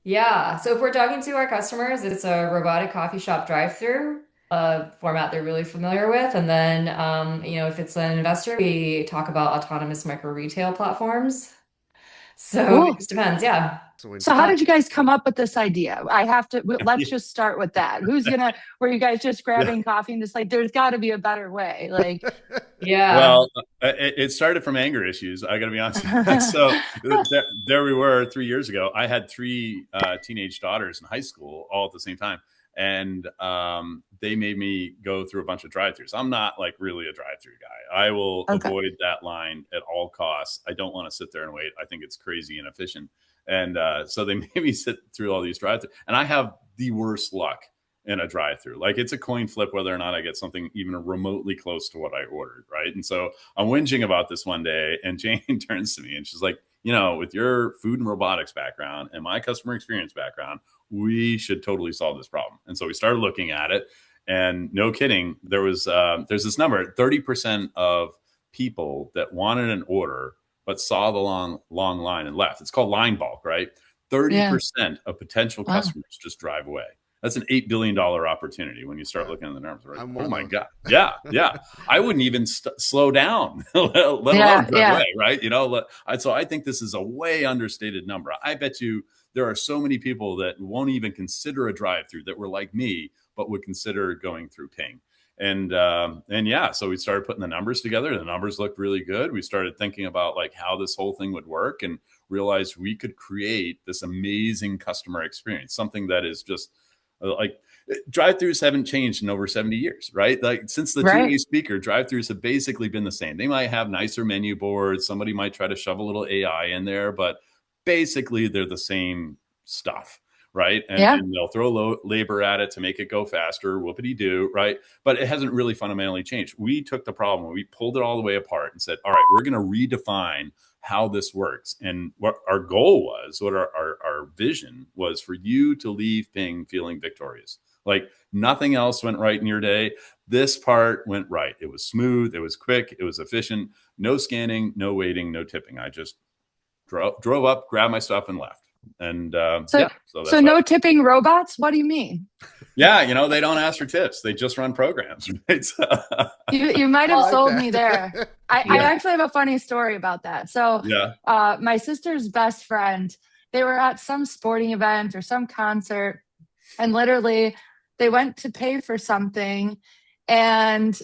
Yeah. So if we're talking to our customers, it's a robotic coffee shop drive-through, a format they're really familiar with. And then, if it's an investor, we talk about autonomous micro retail platforms. So it Cool. just depends. Yeah. So So how interesting. Uh, did you guys come up with this idea? Let's Yeah. just start with that. Were you guys just grabbing coffee and just like, there's got to be a better way? Like, yeah. Well, it started from anger issues. I got to be honest. So there we were 3 years ago. I had three teenage daughters in high school all at the same time, and they made me go through a bunch of drive-throughs. I'm not like really a drive-through guy. I will okay. avoid that line at all costs. I don't want to sit there and wait. I think it's crazy inefficient, and so they made me sit through all these drive-throughs, and I have the worst luck in a drive-through. Like it's a coin flip whether or not I get something even remotely close to what I ordered, right? And so I'm whinging about this one day, and Jane turns to me and she's like, with your food and robotics background and my customer experience background, we should totally solve this problem. And so we started looking at it, and no kidding, there's this number: 30% of people that wanted an order but saw the long line and left. It's called line bulk, right? Yeah. 30% of potential Wow. customers just drive away. That's an $8 billion opportunity when you start Yeah. looking at the numbers. Right? I'm Oh one of my those. God. Yeah. Yeah. I wouldn't even slow down, let alone Yeah. drive Yeah. away. Right. So I think this is a way understated number. I bet you there are so many people that won't even consider a drive through that were like me, but would consider going through Ping. And yeah, so we started putting the numbers together. The numbers looked really good. We started thinking about like how this whole thing would work, and realized we could create this amazing customer experience, something that is just like drive-throughs haven't changed in over 70 years, right? Like since the two-way Right. speaker, drive-throughs have basically been the same. They might have nicer menu boards, somebody might try to shove a little AI in there, but basically they're the same stuff, right? and Yeah. and they'll throw labor at it to make it go faster, whoopity do, right? But it hasn't really fundamentally changed. We took the problem, we pulled it all the way apart and said, all right, we're going to redefine how this works. And what our goal was, what our vision was, for you to leave Ping feeling victorious. Like nothing else went right in your day. This part went right. It was smooth. It was quick. It was efficient. No scanning, no waiting, no tipping. I just drove up, grabbed my stuff, and left. And So yeah, so so that's how. no tipping robots? What do you mean? Yeah, they don't ask for tips. They just run programs, right? So, You might yeah, have Well, sold me there. that. I Yeah, actually have a funny story about that. So yeah. my sister's best friend, they were at some sporting event or some concert, and literally they went to pay for something, and